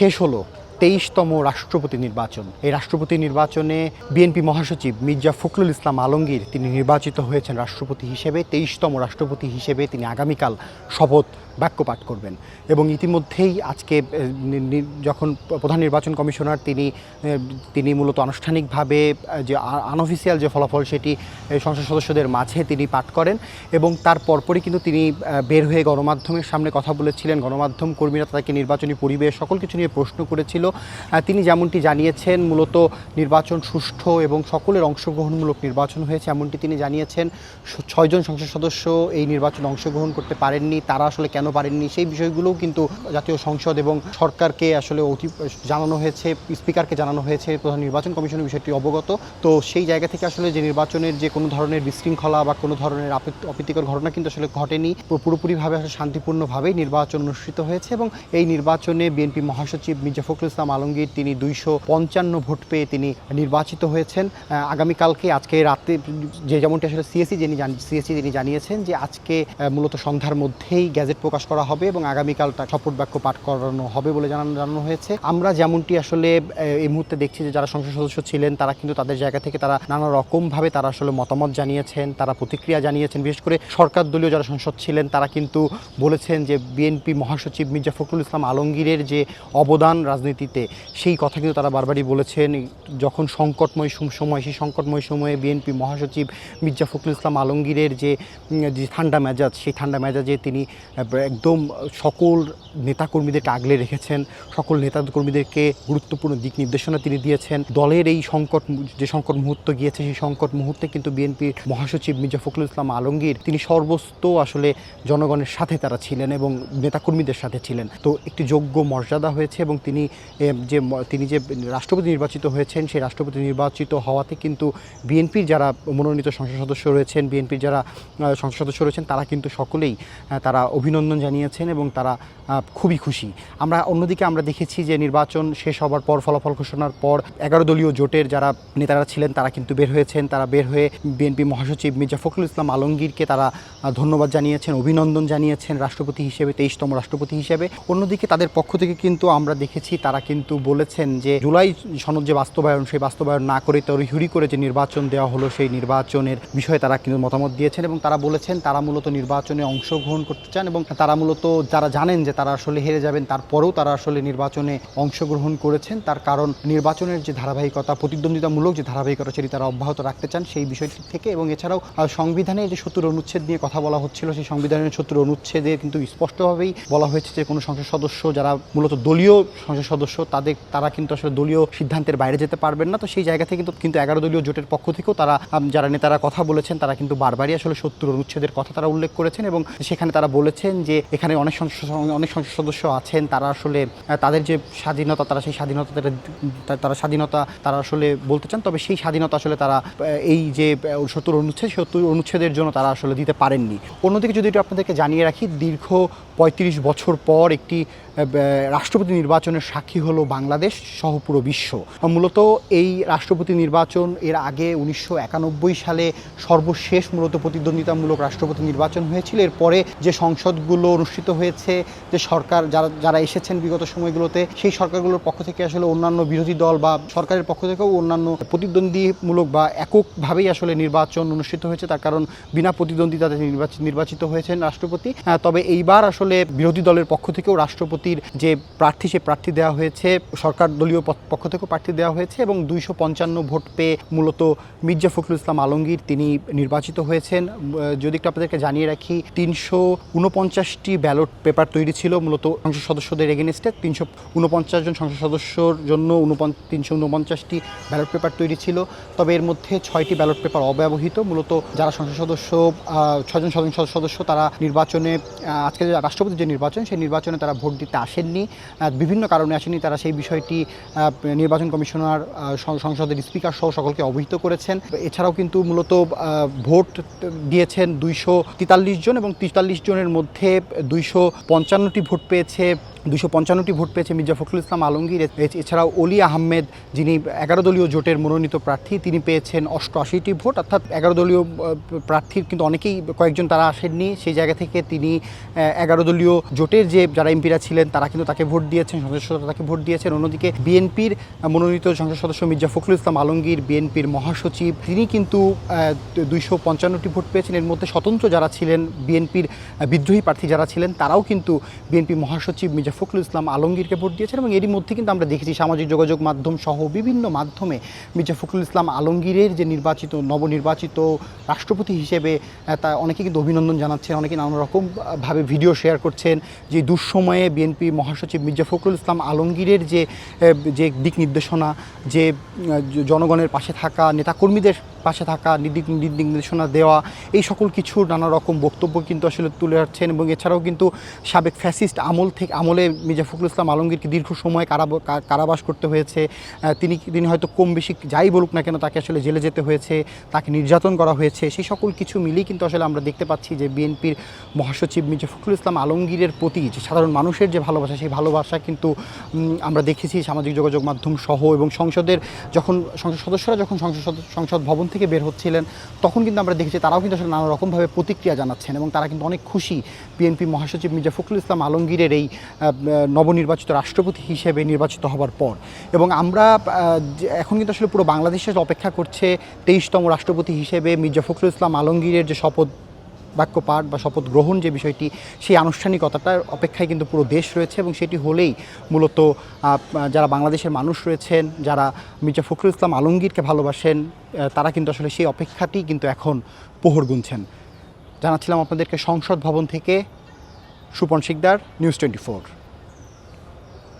শেষ হলো 23তম রাষ্ট্রপতি নির্বাচন। এই রাষ্ট্রপতি নির্বাচনে বিএনপি মহাসচিব মির্জা ফখরুল ইসলাম আলমগীর তিনি নির্বাচিত হয়েছেন রাষ্ট্রপতি হিসেবে। 23তম রাষ্ট্রপতি হিসেবে তিনি আগামীকাল শপথ বাক্য পাঠ করবেন এবং ইতিমধ্যেই আজকে যখন প্রধান নির্বাচন কমিশনার তিনি মূলত আনুষ্ঠানিকভাবে যে আনঅফিসিয়াল যে ফলাফল সেটি সংসদ সদস্যদের মাঝে তিনি পাঠ করেন এবং তার পরপরই কিন্তু তিনি বের হয়ে গণমাধ্যমের সামনে কথা বলেছিলেন। গণমাধ্যম কর্মীরা তাকে নির্বাচনী পরিবেশ সকল কিছু নিয়ে প্রশ্ন করেছিল। তিনি যেমনটি জানিয়েছেন মূলত নির্বাচন সুষ্ঠু এবং সকলের অংশগ্রহণমূলক নির্বাচন হয়েছে এমনটি তিনি জানিয়েছেন। 6 জন সংসদ সদস্য এই নির্বাচনে অংশগ্রহণ করতে পারেননি, তারা আসলে কেন পারেননি সেই বিষয়গুলোও কিন্তু জাতীয় সংসদ এবং সরকারকে আসলে জানানো হয়েছে, স্পিকারকে জানানো হয়েছে। প্রধান নির্বাচন কমিশনের বিষয়টি অবগত। তো সেই জায়গা থেকে আসলে যে নির্বাচনের যে কোনো ধরনের বিশৃঙ্খলা বা কোনো ধরনের অপ্রীতিকর ঘটনা কিন্তু আসলে ঘটেনি। পুরোপুরিভাবে আসলে শান্তিপূর্ণভাবেই নির্বাচন অনুষ্ঠিত হয়েছে এবং এই নির্বাচনে বিএনপি মহাসচিব মির্জা ফখরুল ইসলাম আলমগীর তিনি 255 ভোট পেয়ে তিনি নির্বাচিত হয়েছেন। আগামীকালকে আজকে রাতে যেমনটি আসলে সিএসি তিনি জানিয়েছেন যে আজকে মূলত সন্ধ্যার মধ্যেই গ্যাজেট প্রকাশ করা হবে এবং আগামীকাল তার শপথ বাক্য পাঠ করানো হবে বলে জানানো হয়েছে। আমরা যেমনটি আসলে এই মুহূর্তে দেখছি যে যারা সংসদ সদস্য ছিলেন তারা কিন্তু তাদের জায়গা থেকে তারা নানা রকমভাবে তারা আসলে মতামত জানিয়েছেন, তারা প্রতিক্রিয়া জানিয়েছেন। বিশেষ করে সরকার দলীয় যারা সংসদ ছিলেন তারা কিন্তু বলেছেন যে বিএনপি মহাসচিব মির্জা ফখরুল ইসলাম আলমগীরের যে অবদান রাজনীতিতে সেই কথা কিন্তু তারা বারবারই বলেছেন। যখন সংকটময় সময়, সেই সংকটময় সময়ে বিএনপি মহাসচিব মির্জা ফখরুল ইসলাম আলমগীরের যে ঠান্ডা মেজাজ, সেই ঠান্ডা মেজাজে তিনি একদম সকল নেতাকর্মীদেরকে আগলে রেখেছেন, সকল নেতাকর্মীদেরকে গুরুত্বপূর্ণ দিক নির্দেশনা তিনি দিয়েছেন। দলের এই সংকট মুহূর্ত গিয়েছে সেই সংকট মুহূর্তে কিন্তু বিএনপির মহাসচিব মির্জা ফখরুল ইসলাম আলমগীর তিনি সর্বস্ত আসলে জনগণের সাথে তারা ছিলেন এবং নেতাকর্মীদের সাথে ছিলেন। তো একটি যোগ্য মর্যাদা হয়েছে এবং তিনি যে রাষ্ট্রপতি নির্বাচিত হয়েছেন সেই রাষ্ট্রপতি নির্বাচিত হওয়াতে কিন্তু বিএনপির যারা মনোনীত সংসদ সদস্য রয়েছেন, বিএনপির যারা সংসদ সদস্য রয়েছেন তারা কিন্তু সকলেই তারা অভিনন্দন জানিয়েছেন এবং তারা খুবই খুশি। অন্যদিকে আমরা দেখেছি যে নির্বাচন শেষ হবার পর ফলাফল ঘোষণার পর 11 দলীয় জোটের যারা নেতারা ছিলেন তারা কিন্তু বের হয়েছেন। তারা বের হয়ে বিএনপি মহাসচিব মির্জা ফখরুল ইসলাম আলমগীরকে তারা ধন্যবাদ জানিয়েছেন, অভিনন্দন জানিয়েছেন রাষ্ট্রপতি হিসেবে, 23তম রাষ্ট্রপতি হিসেবে। অন্যদিকে তাদের পক্ষ থেকে কিন্তু আমরা দেখেছি তারা কিন্তু বলেছেন যে জুলাই সনদ যে বাস্তবায়ন, সেই বাস্তবায়ন না করে তড়িঘড়ি করে যে নির্বাচন দেওয়া হলো সেই নির্বাচনের বিষয়ে তারা কিন্তু মতামত দিয়েছেন এবং তারা বলেছেন তারা মূলত নির্বাচনে অংশগ্রহণ করতে চান এবং তারা মূলত যারা জানেন যে তারা আসলে হেরে যাবেন তারপরেও তারা আসলে নির্বাচনে অংশগ্রহণ করেছেন। তার কারণ নির্বাচনের যে ধারাবাহিকতা, প্রতিদ্বন্দ্বিতামূলক যে ধারাবাহিকতা সেটি তারা অব্যাহত রাখতে চান সেই বিষয়টি থেকে। এবং এছাড়াও সংবিধানে যে 70 অনুচ্ছেদ নিয়ে কথা বলা হচ্ছিল সেই সংবিধানের 70 অনুচ্ছেদে কিন্তু স্পষ্টভাবেই বলা হয়েছে যে কোনো সংসদ সদস্য যারা মূলত দলীয় সংসদ সদস্য তারা কিন্তু আসলে দলীয় সিদ্ধান্তের বাইরে যেতে পারবেন না। তো সেই জায়গা থেকে কিন্তু 11 দলীয় জোটের পক্ষ থেকেও যারা নেতারা কথা বলেছেন তারা কিন্তু বারবারই আসলে 70 অনুচ্ছেদের কথা তারা উল্লেখ করেছেন এবং সেখানে তারা বলেছেন যে এখানে অনেক সংসদ সদস্য আছেন তারা আসলে তাদের যে স্বাধীনতা সেই স্বাধীনতা তারা আসলে বলতে চান, তবে সেই স্বাধীনতা আসলে তারা এই যে 70 অনুচ্ছেদের জন্য তারা আসলে দিতে পারেননি। অন্যদিকে যদি একটু আপনাদেরকে জানিয়ে রাখি, দীর্ঘ 35 বছর পর একটি রাষ্ট্রপতি নির্বাচনের সাক্ষী হলো বাংলাদেশ সহ পুরো বিশ্ব। মূলত এই রাষ্ট্রপতি নির্বাচন এর আগে 1991 সালে সর্বশেষ মূলত প্রতিদ্বন্দ্বিতামূলক রাষ্ট্রপতি নির্বাচন হয়েছিল। এরপরে যে সংসদগুলো অনুষ্ঠিত হয়েছে, যে সরকার যারা এসেছেন বিগত সময়গুলোতে সেই সরকারগুলোর পক্ষ থেকে আসলে অন্যান্য বিরোধী দল বা সরকারের পক্ষ থেকেও অন্যান্য প্রতিদ্বন্দ্বীমূলক বা এককভাবেই আসলে নির্বাচন অনুষ্ঠিত হয়েছে। তার কারণ বিনা প্রতিদ্বন্দ্বিতাতে নির্বাচিত হয়েছেন রাষ্ট্রপতি। তবে এইবার আসলে বিরোধী দলের পক্ষ থেকেও রাষ্ট্রপতির যে প্রার্থী সে প্রার্থী দেওয়া হয়েছে, সরকার দলীয় পক্ষ থেকেও প্রার্থী দেওয়া হয়েছে এবং 255 ভোট পেয়ে মূলত মির্জা ফখরুল ইসলাম আলমগীর তিনি নির্বাচিত হয়েছেন। যদি একটু আপনাদেরকে জানিয়ে রাখি, 349টি ব্যালট পেপার তৈরি ছিল মূলত সংসদ সদস্যদের এগেনস্টে। 349 জন সংসদ সদস্যর জন্য 349টি ব্যালট পেপার তৈরি ছিল। তবে এর মধ্যে 6টি ব্যালট পেপার অব্যবহৃত। মূলত যারা সংসদ সদস্য 6 জন সংসদ সদস্য তারা নির্বাচনে আজকে যে রাষ্ট্রপতির যে নির্বাচন সেই নির্বাচনে তারা ভোট দিতে আসেননি, বিভিন্ন কারণে আসেনি। তারা সেই বিষয়টি নির্বাচন কমিশনার, সংসদের স্পিকার সহ সকলকে অবহিত করেছেন। এছাড়াও কিন্তু মূলত ভোট দিয়েছেন 243 জন এবং 43 জনের মধ্যে 255টি ভোট পেয়েছে মির্জা ফখরুল ইসলাম আলমগীর। এছাড়াও অলি আহমেদ যিনি 11 দলীয় জোটের মনোনীত প্রার্থী তিনি পেয়েছেন 88টি ভোট। অর্থাৎ 11 দলীয় প্রার্থীর কিন্তু কয়েকজন তারা আসেননি। সেই জায়গা থেকে তিনি 11 দলীয় জোটের যারা এমপিরা ছিলেন তারা কিন্তু তাকে ভোট দিয়েছেন, সদস্যরা তাকে ভোট ভোট দিয়েছেন। অন্যদিকে বিএনপির মনোনীত সংসদ সদস্য মির্জা ফখরুল ইসলাম আলমগীর, বিএনপির মহাসচিব, তিনি কিন্তু 255টি ভোট পেয়েছেন। এর মধ্যে স্বতন্ত্র যারা ছিলেন, বিএনপির বিদ্রোহী প্রার্থী যারা ছিলেন, তারাও কিন্তু বিএনপি মহাসচিব মির্জা ফখরুল ইসলাম আলমগীরকে ভোট দিয়েছেন। এবং এরই মধ্যে কিন্তু আমরা দেখেছি সামাজিক যোগাযোগ মাধ্যম সহ বিভিন্ন মাধ্যমে মির্জা ফখরুল ইসলাম আলমগীরের যে নবনির্বাচিত রাষ্ট্রপতি হিসেবে তা অনেকে কিন্তু অভিনন্দন জানাচ্ছেন, অনেকে নানা রকমভাবে ভিডিও শেয়ার করছেন যে দুঃসময়ে বিএনপি মহাসচিব মির্জা ফখরুল ইসলাম আলমগীরের যে দিক নির্দেশনা, যে জনগণের পাশে থাকা, নেতাকর্মীদের পাশে থাকা, দিক নির্দেশনা দেওয়া, এই সকল কিছুর নানা রকম বক্তব্য কিন্তু আসলে তুলে আসছেন। এবং এছাড়াও কিন্তু সাবেক ফ্যাসিস্ট আমলে মির্জা ফখরুল ইসলাম আলমগীরকে দীর্ঘ সময় কারাবাস করতে হয়েছে। তিনি হয়তো কম বেশি যাই বলুক না কেন, তাকে আসলে জেলে যেতে হয়েছে, তাকে নির্যাতন করা হয়েছে। সেই সকল কিছু মিলিয়ে কিন্তু আসলে আমরা দেখতে পাচ্ছি যে বিএনপির মহাসচিব মির্জা ফখরুল ইসলাম আলমগীরের প্রতি যে সাধারণ মানুষের যে ভালোবাসা, সেই ভালোবাসা কিন্তু আমরা দেখেছি সামাজিক যোগাযোগ মাধ্যম সহ। এবং সংসদ সদস্যরা যখন সংসদ ভবন থেকে বের হচ্ছিলেন, তখন কিন্তু আমরা দেখেছি তারাও কিন্তু আসলে নানা রকমভাবে প্রতিক্রিয়া জানাচ্ছেন এবং তারা কিন্তু অনেক খুশি বিএনপি মহাসচিব মির্জা ফখরুল ইসলাম আলমগীরের এই নবনির্বাচিত রাষ্ট্রপতি হিসেবে নির্বাচিত হবার পর। এবং আমরা এখন কিন্তু আসলে পুরো বাংলাদেশের অপেক্ষা করছে 23তম রাষ্ট্রপতি হিসেবে মির্জা ফখরুল ইসলাম আলমগীরের যে শপথ বাক্য পাঠ বা শপথ গ্রহণ যে বিষয়টি, সেই আনুষ্ঠানিকতাটার অপেক্ষায় কিন্তু পুরো দেশ রয়েছে। এবং সেটি হলেই মূলত যারা বাংলাদেশের মানুষ রয়েছেন, যারা মির্জা ফখরুল ইসলাম আলমগীরকে ভালোবাসেন, তারা কিন্তু আসলে সেই অপেক্ষাতেই কিন্তু এখন পোহর গুনছেন। জানাচ্ছিলাম আপনাদেরকে সংসদ ভবন থেকে সুপন শিকদার, নিউজ 24।